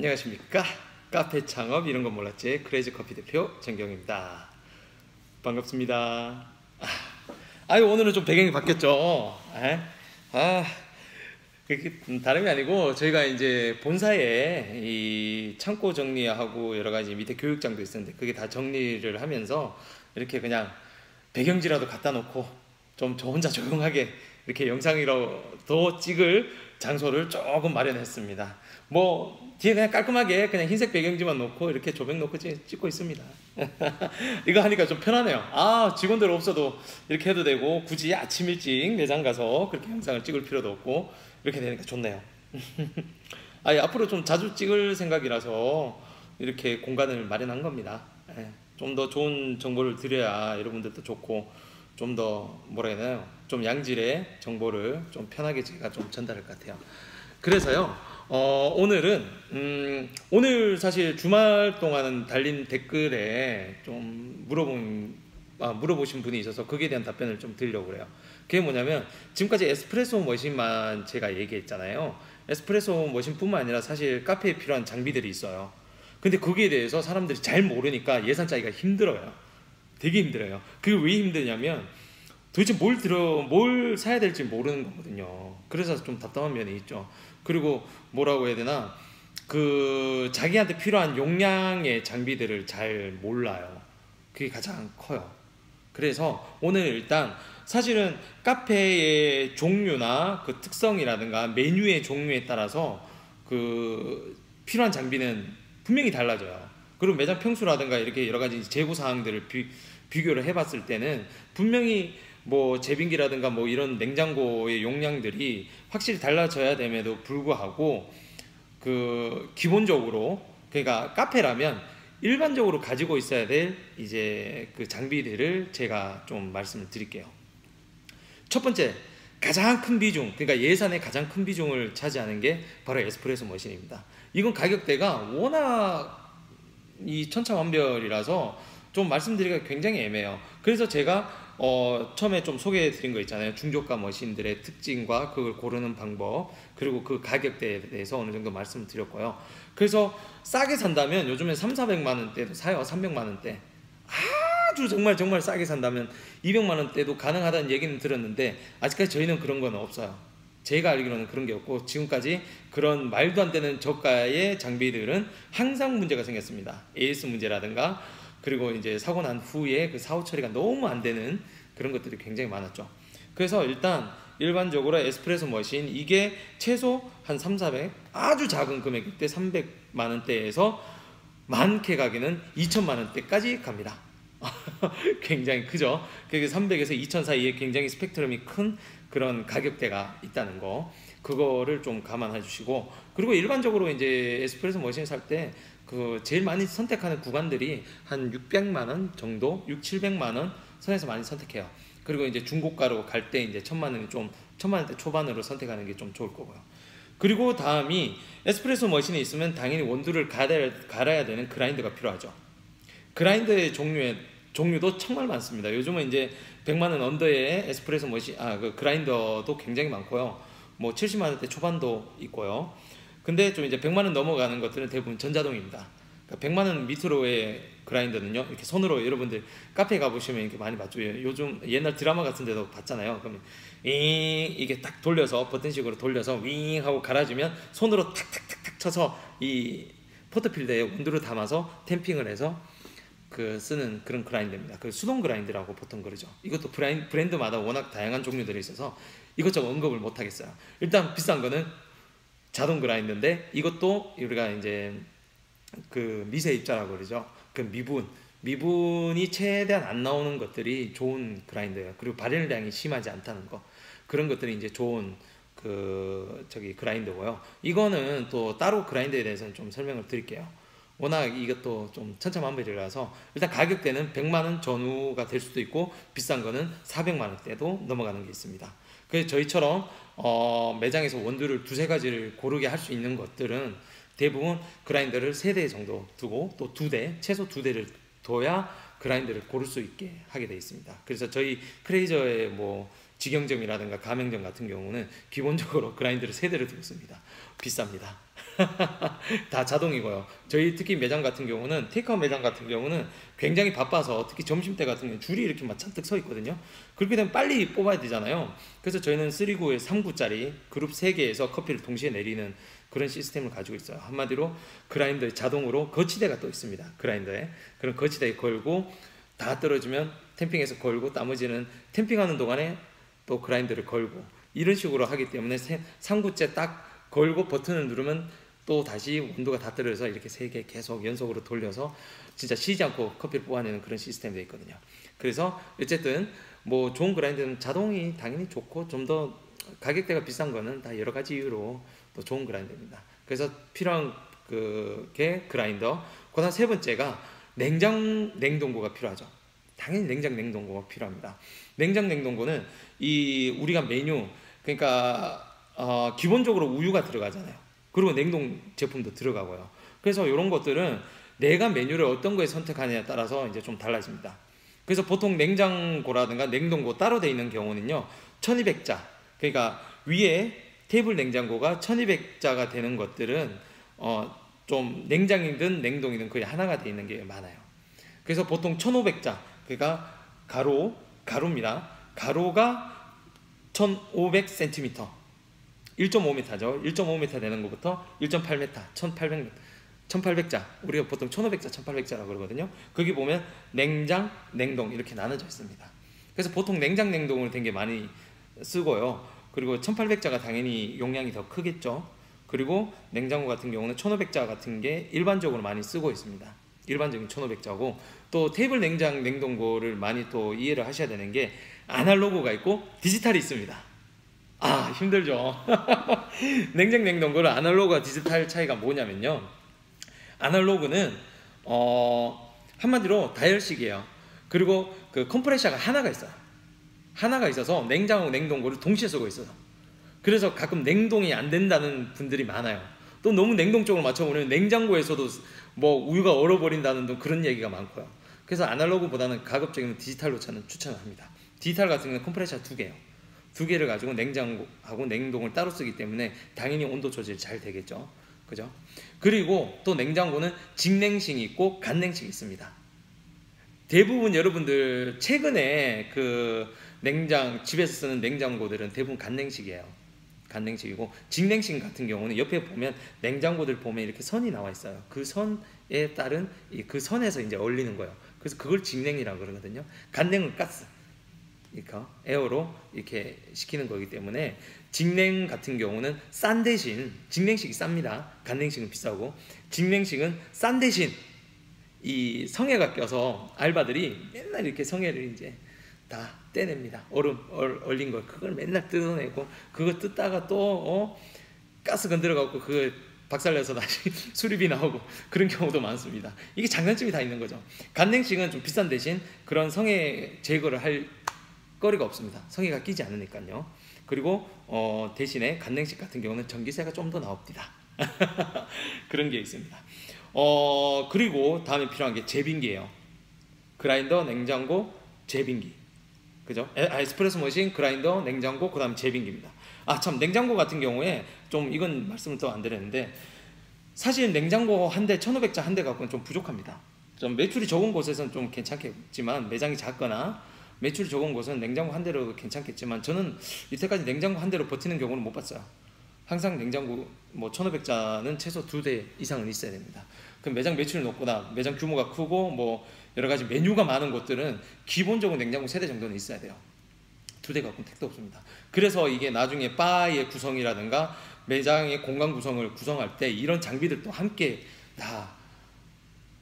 안녕하십니까. 카페 창업 이런 건 몰랐지 크레이지 커피 대표 정경입니다. 반갑습니다. 아유, 오늘은 좀 배경이 바뀌었죠. 다름이 아니고 저희가 이제 본사에 이 창고 정리하고 여러 가지 밑에 교육장도 있었는데 그게 다 정리를 하면서 이렇게 그냥 배경지라도 갖다 놓고 좀 저 혼자 조용하게 이렇게 영상이라도 찍을 장소를 조금 마련했습니다. 뭐 뒤에 그냥 깔끔하게 그냥 흰색 배경지만 놓고 이렇게 조명 놓고 찍고 있습니다. 이거 하니까 좀 편하네요. 직원들 없어도 이렇게 해도 되고 굳이 아침 일찍 매장 가서 그렇게 영상을 찍을 필요도 없고 이렇게 되니까 좋네요. 앞으로 좀 자주 찍을 생각이라서 이렇게 공간을 마련한 겁니다. 좀 더 좋은 정보를 드려야 여러분들도 좋고 좀 더 뭐라 해야 되나요? 좀 양질의 정보를 좀 편하게 제가 좀 전달할 것 같아요. 그래서요, 오늘은 오늘 사실 주말 동안 달린 댓글에 좀 물어보신 분이 있어서 거기에 대한 답변을 좀 드리려고 그래요. 그게 뭐냐면 지금까지 에스프레소 머신만 제가 얘기했잖아요. 에스프레소 머신뿐만 아니라 사실 카페에 필요한 장비들이 있어요. 근데 거기에 대해서 사람들이 잘 모르니까 예산 짜기가 힘들어요. 되게 힘들어요. 그게 왜 힘드냐면 도대체 뭘 사야 될지 모르는 거거든요. 그래서 좀 답답한 면이 있죠. 그리고 뭐라고 해야 되나, 자기한테 필요한 용량의 장비들을 잘 몰라요. 그게 가장 커요. 그래서 오늘 일단 사실은 카페의 종류나 그 특성이라든가 메뉴의 종류에 따라서 필요한 장비는 분명히 달라져요. 그리고 매장 평수라든가 이렇게 여러 가지 재고 사항들을 비교를 해봤을 때는 분명히 뭐 제빙기라든가 뭐 이런 냉장고의 용량들이 확실히 달라져야 됨에도 불구하고 기본적으로 그러니까 카페라면 일반적으로 가지고 있어야 될 이제 그 장비들을 제가 좀 말씀을 드릴게요. 첫 번째, 가장 큰 비중, 그러니까 예산의 가장 큰 비중을 차지하는 게 바로 에스프레소 머신입니다. 이건 가격대가 워낙 천차만별이라서 좀 말씀드리기가 굉장히 애매해요. 그래서 제가 처음에 좀 소개해 드린 거 있잖아요. 중저가 머신들의 특징과 그걸 고르는 방법, 그리고 그 가격대에 대해서 어느 정도 말씀을 드렸고요. 그래서 싸게 산다면 요즘에 300~400만 원대도 사요. 300만 원대. 아주 정말 싸게 산다면 200만 원대도 가능하다는 얘기는 들었는데 아직까지 저희는 그런 건 없어요. 제가 알기로는 그런 게 없고 지금까지 그런 말도 안 되는 저가의 장비들은 항상 문제가 생겼습니다. AS 문제라든가 그리고 이제 사고 난 후에 그 사후 처리가 너무 안 되는 그런 것들이 굉장히 많았죠. 그래서 일단 일반적으로 에스프레소 머신 이게 최소 한 300~400 아주 작은 금액일 때 300만 원대에서 많게 가기는 2천만 원대까지 갑니다. 굉장히 크죠. 그게 300에서 2천 사이에 굉장히 스펙트럼이 큰 그런 가격대가 있다는 거, 그거를 좀 감안해 주시고, 그리고 일반적으로 이제 에스프레소 머신 살 때 제일 많이 선택하는 구간들이 한 600만 원 정도, 600~700만 원 선에서 많이 선택해요. 그리고 이제 중고가로 갈 때 이제 1000만 원대 초반으로 선택하는 게 좀 좋을 거고요. 그리고 다음이 에스프레소 머신이 있으면 당연히 원두를 갈아야 되는 그라인더가 필요하죠. 그라인더의 종류도 정말 많습니다. 요즘은 이제 100만 원 언더의 에스프레소 머신, 그라인더도 굉장히 많고요. 뭐 70만 원대 초반도 있고요. 근데 좀 이제 100만 원 넘어가는 것들은 대부분 전자동입니다. 그러니까 100만 원 밑으로의 그라인더는요, 이렇게 손으로 여러분들 카페에 가보시면 이렇게 많이 봤죠. 요즘 옛날 드라마 같은 데도 봤잖아요. 그러면 이게 딱 돌려서 버튼식으로 돌려서 윙 하고 갈아주면 손으로 탁탁탁탁 쳐서 이 포터필더에 원두를 담아서 탬핑을 해서 쓰는 그런 그라인더입니다. 수동 그라인더라고 보통 그러죠. 이것도 브랜드마다 워낙 다양한 종류들이 있어서 이것저것 언급을 못 하겠어요. 일단 비싼 거는 자동 그라인더인데 이것도 우리가 이제 미세 입자라고 그러죠. 미분이 최대한 안 나오는 것들이 좋은 그라인더예요. 그리고 발열량이 심하지 않다는 거, 그런 것들이 이제 좋은 그라인더고요. 이거는 또 따로 그라인더에 대해서는 좀 설명을 드릴게요. 워낙 이것도 좀 천차만별이라서 일단 가격대는 100만 원 전후가 될 수도 있고 비싼 거는 400만 원대도 넘어가는 게 있습니다. 그래서 저희처럼 매장에서 원두를 두세 가지를 고르게 할 수 있는 것들은 대부분 그라인더를 3대 정도 두고 또 최소 2대를 둬야 그라인더를 고를 수 있게 하게 되어 있습니다. 그래서 저희 크레이저의 뭐 직영점이라든가 가맹점 같은 경우는 기본적으로 그라인더를 3대를 두고 씁니다. 비쌉니다. 다 자동이고요. 저희 특히 매장 같은 경우는, 테이크아웃 매장 같은 경우는 굉장히 바빠서 특히 점심때 같은 경우는 줄이 이렇게 막 잔뜩 서 있거든요. 그렇게 되면 빨리 뽑아야 되잖아요. 그래서 저희는 3구에 3구짜리 그룹 3개에서 커피를 동시에 내리는 그런 시스템을 가지고 있어요. 한마디로 그라인더에 자동으로 거치대가 또 있습니다. 그라인더에. 그럼 거치대에 걸고 다 떨어지면 템핑해서 걸고, 나머지는 템핑하는 동안에 또 그라인더를 걸고, 이런 식으로 하기 때문에 3구째 딱 걸고 버튼을 누르면 또 다시 온도가 다 떨어져서 이렇게 3개 계속 연속으로 돌려서 진짜 쉬지 않고 커피를 뽑아내는 그런 시스템이 되어 있거든요. 그래서 어쨌든 뭐 좋은 그라인더는 자동이 당연히 좋고, 좀 더 가격대가 비싼 거는 다 여러 가지 이유로 또 좋은 그라인더입니다. 그래서 필요한 게 그라인더. 그다음 3번째가 냉동고가 필요하죠. 당연히 냉장고가 필요합니다. 냉장고는 우리가 메뉴, 그러니까 기본적으로 우유가 들어가잖아요. 그리고 냉동 제품도 들어가고요. 그래서 이런 것들은 내가 메뉴를 어떤 거에 선택하느냐에 따라서 이제 좀 달라집니다. 그래서 보통 냉장고라든가 냉동고 따로 되어 있는 경우는요, 1200자, 그러니까 위에 테이블 냉장고가 1200자가 되는 것들은 좀 냉장이든 냉동이든 거의 하나가 되어 있는 게 많아요. 그래서 보통 1500자, 그러니까 가로입니다. 가로가 1500cm, 1.5m죠. 1.5m 되는 것부터 1.8m, 1800자, 우리가 보통 1500자, 1800자라고 그러거든요. 거기 보면 냉장, 냉동 이렇게 나눠져 있습니다. 그래서 보통 냉장, 냉동으로 된 게 많이 쓰고요. 그리고 1800자가 당연히 용량이 더 크겠죠. 그리고 냉장고 같은 경우는 1500자 같은 게 일반적으로 많이 쓰고 있습니다. 일반적인 1500자고, 또 테이블 냉장 냉동고를 많이 또 이해를 하셔야 되는 게 아날로그가 있고 디지털이 있습니다. 아, 힘들죠. 냉장 냉동고를 아날로그와 디지털 차이가 뭐냐면요, 아날로그는 한마디로 다이얼식이에요. 그리고 그 컴프레셔가 하나가 있어요. 하나가 있어서 냉장고 냉동고를 동시에 쓰고 있어요. 그래서 가끔 냉동이 안 된다는 분들이 많아요. 또 너무 냉동 쪽으로 맞춰보면 냉장고에서도 뭐 우유가 얼어버린다는 그런 얘기가 많고요. 그래서 아날로그보다는 가급적이면 디지털로 저는 추천을 합니다. 디지털 같은 경우는 컴프레셔 2개요. 2개를 가지고 냉장고하고 냉동을 따로 쓰기 때문에 당연히 온도 조절이 잘 되겠죠. 그죠? 그리고 또 냉장고는 직냉식이 있고 간냉식이 있습니다. 대부분 여러분들 최근에 집에서 쓰는 냉장고들은 대부분 간냉식이에요. 간냉식이고, 직냉식 같은 경우는 옆에 보면 냉장고들 보면 이렇게 선이 나와 있어요. 그 선에 따른 그 선에서 이제 얼리는 거예요. 그래서 그걸 직냉이라고 그러거든요. 간냉은 가스, 그러니까 에어로 이렇게 식히는 거기 때문에 직냉 같은 경우는 싼 대신, 직냉식이 쌉니다. 간냉식은 비싸고, 직냉식은 싼 대신 이 성에가 껴서 알바들이 맨날 이렇게 성에를 이제 다 떼냅니다. 얼린 걸 그걸 맨날 뜯어내고, 그거 뜯다가 또 가스 건드려갖고 그거 박살내서 다시 수리비 나오고 그런 경우도 많습니다. 이게 장단점이 다 있는 거죠. 간냉식은 좀 비싼 대신 그런 성에 제거를 할 거리가 없습니다. 성에가 끼지 않으니까요. 그리고 대신에 간냉식 같은 경우는 전기세가 좀 더 나옵니다. 그런 게 있습니다. 그리고 다음에 필요한 게 제빙기예요. 그라인더, 냉장고, 제빙기. 그죠? 에스프레소 머신, 그라인더, 냉장고, 그 다음 제빙기입니다. 아, 참, 냉장고 같은 경우에 좀 이건 말씀을 또 안 드렸는데, 사실 냉장고 한 대, 1500자 한 대 갖고는 좀 부족합니다. 좀 매출이 적은 곳에서는 좀 괜찮겠지만, 매장이 작거나 매출이 적은 곳은 냉장고 한 대로 괜찮겠지만, 저는 이때까지 냉장고 한 대로 버티는 경우는 못 봤어요. 항상 냉장고 1500자는 최소 2대 이상은 있어야 됩니다. 그럼 매장 매출이 높거나 매장 규모가 크고 여러 가지 메뉴가 많은 곳들은 기본적으로 냉장고 3대 정도는 있어야 돼요. 2대 갖고는 택도 없습니다. 그래서 이게 나중에 바의 구성이라든가 매장의 공간 구성을 구성할 때 이런 장비들도 함께 다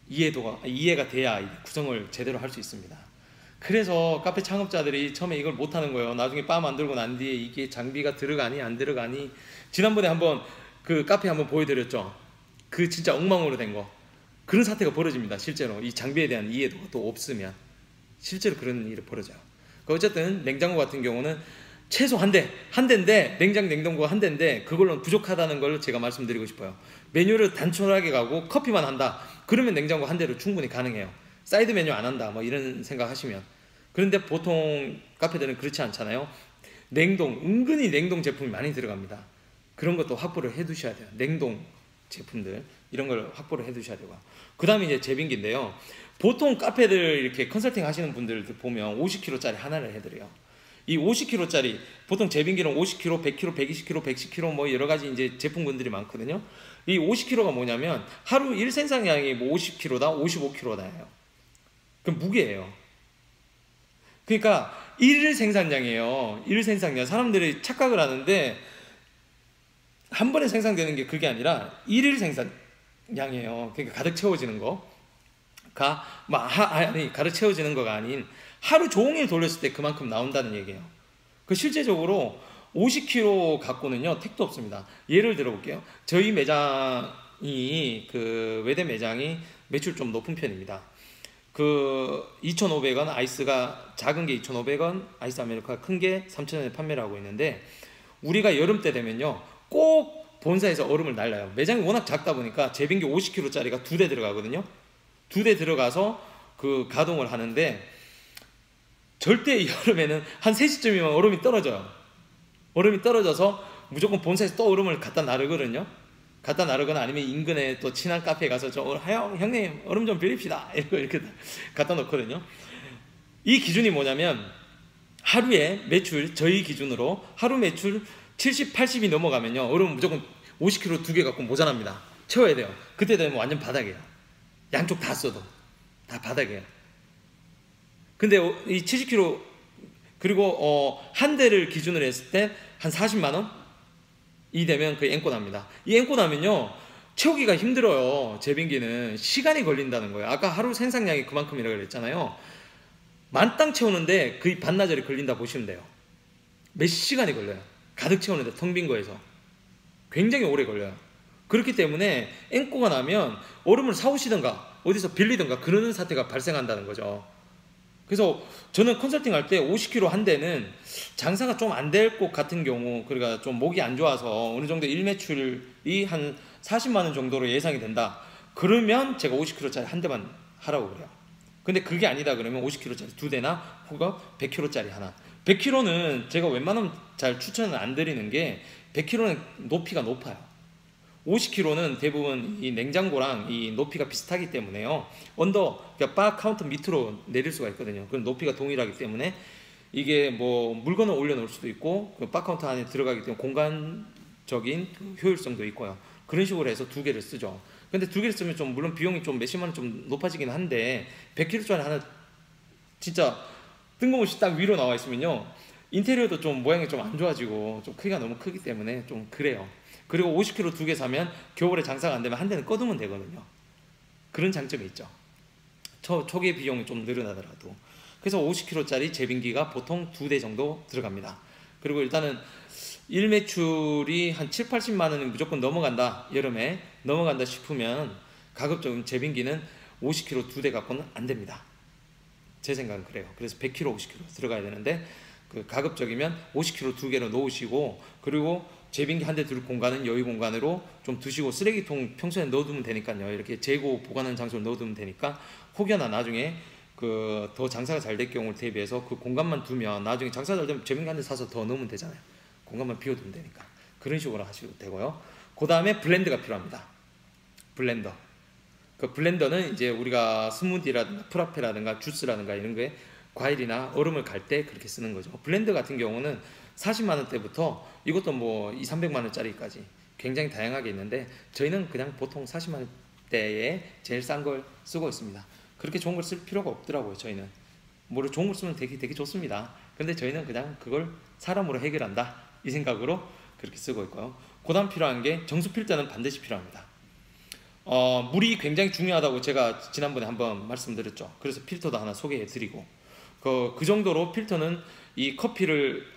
이해가 돼야 구성을 제대로 할 수 있습니다. 그래서 카페 창업자들이 처음에 이걸 못하는 거예요. 나중에 바 만들고 난 뒤에 이게 장비가 들어가니 안 들어가니. 지난번에 한번 그 카페 한번 보여드렸죠. 그 진짜 엉망으로 된 거. 그런 사태가 벌어집니다. 실제로 이 장비에 대한 이해도가 또 없으면 실제로 그런 일이 벌어져요. 어쨌든 냉장고 같은 경우는 최소 한 대인데, 냉동고 한 대인데 그걸로는 부족하다는 걸 제가 말씀드리고 싶어요. 메뉴를 단촐하게 가고 커피만 한다, 그러면 냉장고 한 대로 충분히 가능해요. 사이드 메뉴 안 한다 이런 생각 하시면. 그런데 보통 카페들은 그렇지 않잖아요. 냉동, 은근히 냉동 제품이 많이 들어갑니다. 그런 것도 확보를 해 두셔야 돼요. 냉동 제품들 이런 걸 확보를 해 두셔야 되고, 그 다음에 이제 제빙기인데요. 보통 카페들 이렇게 컨설팅 하시는 분들 보면 50kg짜리 하나를 해드려요. 이 50kg짜리 보통 제빙기는 50kg, 100kg, 120kg, 110kg 뭐 여러 가지 이제 제품군들이 많거든요. 이 50kg가 뭐냐면 하루 1생산량이 뭐 50kg다, 55kg다예요. 그럼 무게예요. 그러니까 1일 생산량이에요. 1일 생산량. 사람들이 착각을 하는데 한 번에 생산되는 게 그게 아니라 1일 생산량이에요. 그러니까 가득 채워지는 거가 아니 가득 채워지는 거가 아닌 하루 종일 돌렸을 때 그만큼 나온다는 얘기예요. 그 실제적으로 50kg 갖고는요 택도 없습니다. 예를 들어볼게요. 저희 매장이 그 외대 매장이 매출 좀 높은 편입니다. 그 2,500원 아이스가 작은 게 2,500원, 아이스 아메리카가 큰 게 3,000원에 판매를 하고 있는데, 우리가 여름 때 되면요 꼭 본사에서 얼음을 날라요. 매장이 워낙 작다 보니까 제빙기 50kg짜리가 2대 들어가거든요. 2대 들어가서 그 가동을 하는데, 절대 여름에는 한 3시쯤이면 얼음이 떨어져요. 얼음이 떨어져서 무조건 본사에서 또 얼음을 갖다 나르거든요. 갖다 나르거나 아니면 인근에 또 친한 카페에 가서 형님 얼음 좀 빌립시다 이렇게 갖다 놓거든요. 이 기준이 뭐냐면 하루에 매출, 저희 기준으로 하루 매출 70, 80이 넘어가면요 얼음 무조건 50kg 2개 갖고 모자랍니다. 채워야 돼요. 그때 되면 완전 바닥이에요. 양쪽 다 써도 다 바닥이에요. 근데 이 70kg 그리고 한 대를 기준으로 했을 때 한 40만원 이 되면 그 앵꼬 납니다. 이 앵꼬 나면요 채우기가 힘들어요. 제빙기는 시간이 걸린다는 거예요. 아까 하루 생산량이 그만큼이라고 그랬잖아요. 만땅 채우는데 거의 반나절이 걸린다 보시면 돼요. 몇 시간이 걸려요. 가득 채우는데 텅 빈 거에서 굉장히 오래 걸려요. 그렇기 때문에 앵꼬가 나면 얼음을 사오시든가 어디서 빌리든가 그러는 사태가 발생한다는 거죠. 그래서 저는 컨설팅 할 때 50kg 한 대는 장사가 좀 안 될 것 같은 경우, 그러니까 좀 목이 안 좋아서 어느 정도 일매출이 한 40만 원 정도로 예상이 된다. 그러면 제가 50kg짜리 한 대만 하라고 그래요. 근데 그게 아니다 그러면 50kg짜리 2대나 혹은 100kg짜리 하나. 100kg는 제가 웬만하면 잘 추천을 안 드리는 게 100kg는 높이가 높아요. 50kg는 대부분 이 냉장고랑 이 높이가 비슷하기 때문에요. 그러니까 바 카운터 밑으로 내릴 수가 있거든요. 그럼 높이가 동일하기 때문에 이게 뭐 물건을 올려놓을 수도 있고 그 바 카운터 안에 들어가기 때문에 공간적인 효율성도 있고요. 그런 식으로 해서 2개를 쓰죠. 근데 2개를 쓰면 좀 물론 비용이 좀 몇십만 원 좀 높아지긴 한데 100kg짜리 하나 진짜 뜬금없이 딱 위로 나와 있으면요 인테리어도 좀 모양이 좀 안 좋아지고 좀 크기가 너무 크기 때문에 좀 그래요. 그리고 50kg 2개 사면 겨울에 장사가 안 되면 한 대는 꺼두면 되거든요. 그런 장점이 있죠. 초기 비용이 좀 늘어나더라도. 그래서 50kg짜리 제빙기가 보통 2대 정도 들어갑니다. 그리고 일단은 일매출이 한 7, 80만 원은 무조건 넘어간다. 여름에 넘어간다 싶으면 가급적이면 제빙기는 50kg 2대 갖고는 안 됩니다. 제 생각은 그래요. 그래서 100kg, 50kg 들어가야 되는데 그 가급적이면 50kg 2개로 놓으시고, 그리고 제빙기 한 대 둘 공간은 여유 공간으로 좀 두시고, 쓰레기통 평소에 넣어두면 되니까요. 이렇게 재고 보관하는 장소를 넣어두면 되니까 혹여나 나중에 그 더 장사가 잘 될 경우를 대비해서 그 공간만 두면 나중에 장사 잘 되면 제빙기 한 대 사서 더 넣으면 되잖아요. 공간만 비워두면 되니까. 그런 식으로 하셔도 되고요. 그 다음에 블렌더가 필요합니다. 블렌더. 그 블렌더는 이제 우리가 스무디라든가 프라페라든가 주스라든가 이런 거에 과일이나 얼음을 갈 때 그렇게 쓰는 거죠. 블렌더 같은 경우는 40만 원대부터 이것도 뭐 2, 300만 원짜리까지 굉장히 다양하게 있는데 저희는 그냥 보통 40만 원대에 제일 싼 걸 쓰고 있습니다. 그렇게 좋은 걸 쓸 필요가 없더라고요. 저희는 뭐 좋은 걸 쓰면 되게 좋습니다. 근데 저희는 그냥 그걸 사람으로 해결한다 이 생각으로 그렇게 쓰고 있고요. 그 다음 필요한 게 정수 필터는 반드시 필요합니다. 물이 굉장히 중요하다고 제가 지난번에 한번 말씀드렸죠. 그래서 필터도 하나 소개해 드리고 그 정도로 필터는 이 커피를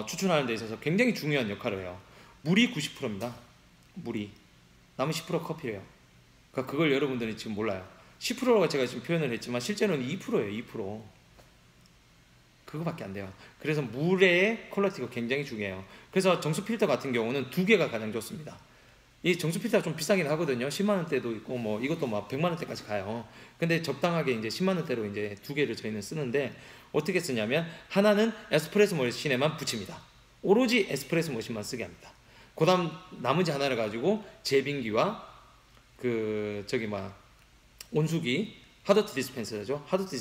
추출하는 데 있어서 굉장히 중요한 역할을 해요. 물이 90%입니다. 물이. 남은 10% 커피예요. 그러니까 그걸 여러분들이 지금 몰라요. 10%라고 제가 지금 표현을 했지만 실제로는 2%예요. 2%. 그거밖에 안 돼요. 그래서 물의 퀄리티가 굉장히 중요해요. 그래서 정수 필터 같은 경우는 2개가 가장 좋습니다. 이 정수 필터가 좀 비싸긴 하거든요. 10만 원대도 있고 뭐 이것도 막 100만 원대까지 가요. 근데 적당하게 이제 10만 원대로 이제 2개를 저희는 쓰는데 어떻게 쓰냐면 하나는 에스프레소 머신에만 붙입니다. 오로지 에스프레소 머신만 쓰게 합니다. 그 다음 나머지 하나를 가지고 제빙기와 그 저기 뭐 온수기, 하드워터 디스펜서죠. 하드워터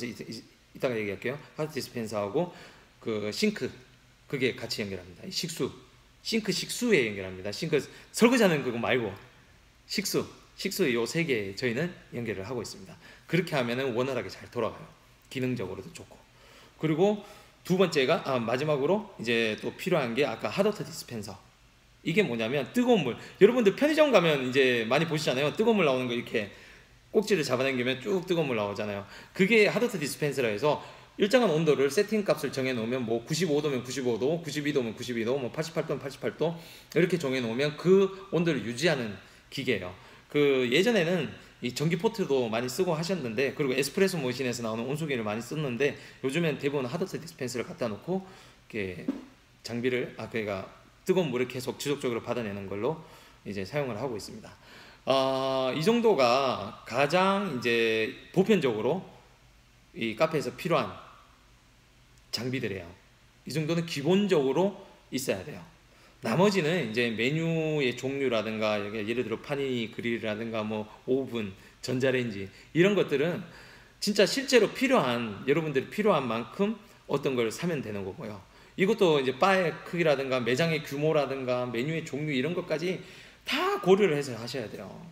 이따가 얘기할게요. 하드워터 디스펜서하고 그 싱크, 그게 같이 연결합니다. 싱크 식수에 연결합니다. 싱크 설거지하는 그거 말고 식수 요 세 개 저희는 연결을 하고 있습니다. 그렇게 하면은 원활하게 잘 돌아가요. 기능적으로도 좋고. 그리고 두 번째가 마지막으로 이제 또 필요한 게 아까 핫워터 디스펜서. 이게 뭐냐면 뜨거운 물. 여러분들 편의점 가면 이제 많이 보시잖아요. 뜨거운 물 나오는 거 이렇게 꼭지를 잡아당기면 쭉 뜨거운 물 나오잖아요. 그게 핫워터 디스펜서라 해서 일정한 온도를 세팅 값을 정해 놓으면 뭐 95도면 95도, 92도면 92도, 뭐 88도면 88도 이렇게 정해 놓으면 그 온도를 유지하는 기계예요. 그 예전에는 이 전기 포트도 많이 쓰고 하셨는데, 그리고 에스프레소 머신에서 나오는 온수기를 많이 썼는데, 요즘엔 대부분 핫워터 디스펜서를 갖다 놓고 이렇게 장비를 그러니까 뜨거운 물을 계속 지속적으로 받아내는 걸로 이제 사용을 하고 있습니다. 이 정도가 가장 이제 보편적으로 이 카페에서 필요한 장비들이에요. 이 정도는 기본적으로 있어야 돼요. 나머지는 이제 메뉴의 종류라든가, 예를 들어 파니 그릴이라든가 뭐 오븐, 전자레인지 이런 것들은 진짜 실제로 필요한, 여러분들이 필요한 만큼 어떤 걸 사면 되는 거고요. 이것도 이제 바의 크기라든가 매장의 규모라든가 메뉴의 종류 이런 것까지 다 고려를 해서 하셔야 돼요.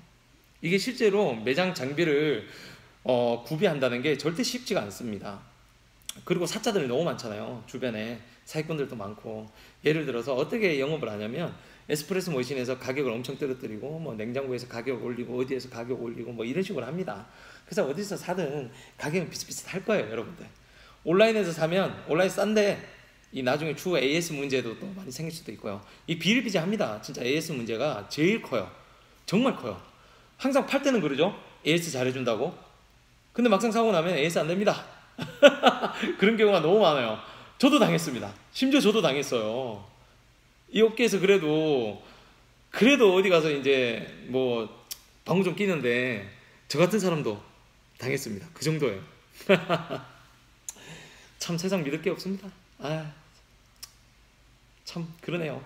이게 실제로 매장 장비를 구비한다는 게 절대 쉽지가 않습니다. 그리고 사자들이 너무 많잖아요. 주변에 사기꾼들도 많고. 예를 들어서 어떻게 영업을 하냐면 에스프레소 머신에서 가격을 엄청 떨어뜨리고 뭐 냉장고에서 가격 올리고 어디에서 가격 올리고 뭐 이런 식으로 합니다. 그래서 어디서 사든 가격은 비슷비슷할 거예요, 여러분들. 온라인에서 사면 온라인 싼데 이 나중에 추후 AS 문제도 또 많이 생길 수도 있고요. 이 비일비재합니다. 진짜 AS 문제가 제일 커요. 정말 커요. 항상 팔 때는 그러죠. AS 잘해준다고. 근데 막상 사고 나면 AS 안 됩니다. 그런 경우가 너무 많아요. 저도 당했습니다. 심지어 저도 당했어요. 이 업계에서 그래도 어디 가서 이제 뭐 방구 좀 끼는데 저 같은 사람도 당했습니다. 그 정도예요. 참 세상 믿을 게 없습니다. 참 그러네요.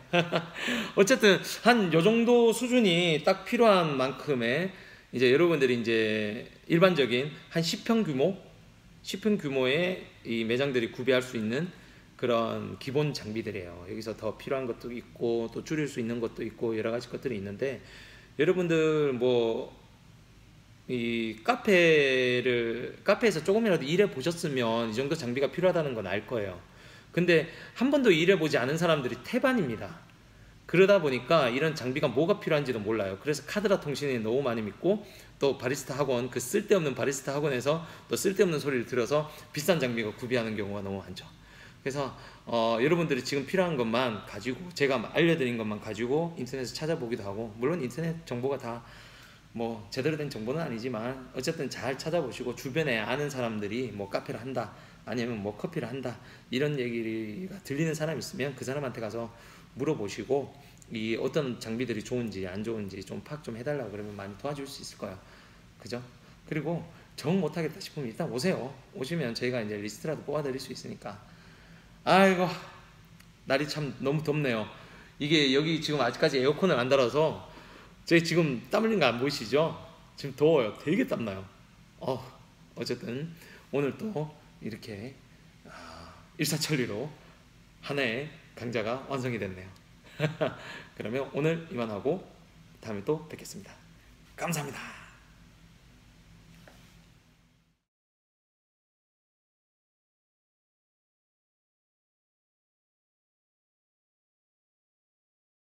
어쨌든 한 요 정도 수준이 딱 필요한 만큼의 이제 여러분들이 이제 일반적인 한 10평 규모의 이 매장들이 구비할 수 있는 그런 기본 장비들이에요. 여기서 더 필요한 것도 있고 또 줄일 수 있는 것도 있고 여러 가지 것들이 있는데, 여러분들 뭐 이 카페에서 조금이라도 일해 보셨으면 이 정도 장비가 필요하다는 건 알 거예요. 근데 한 번도 일해 보지 않은 사람들이 태반입니다. 그러다 보니까 이런 장비가 뭐가 필요한지도 몰라요. 그래서 카드라 통신이 너무 많이 믿고, 또 바리스타 학원, 그 쓸데없는 바리스타 학원에서 또 쓸데없는 소리를 들어서 비싼 장비가 구비하는 경우가 너무 많죠. 그래서 여러분들이 지금 필요한 것만 가지고, 제가 알려드린 것만 가지고 인터넷에서 찾아보기도 하고, 물론 인터넷 정보가 다 뭐 제대로 된 정보는 아니지만 어쨌든 잘 찾아보시고, 주변에 아는 사람들이 뭐 카페를 한다, 아니면 뭐 커피를 한다, 이런 얘기가 들리는 사람이 있으면 그 사람한테 가서 물어보시고, 이 어떤 장비들이 좋은지 안 좋은지 좀 파악 좀 해달라고 그러면 많이 도와줄 수 있을 거예요. 그죠? 그리고 정 못하겠다 싶으면 일단 오세요. 오시면 저희가 이제 리스트라도 뽑아드릴 수 있으니까. 아이고, 날이 참 너무 덥네요. 이게 여기 지금 아직까지 에어컨을 안 달아서 저희 지금 땀 흘린 거 안 보이시죠? 지금 더워요. 되게 땀나요. 어쨌든 오늘 또 이렇게 일사천리로 하나의 강좌가 완성이 됐네요. 그러면 오늘 이만하고 다음에 또 뵙겠습니다. 감사합니다.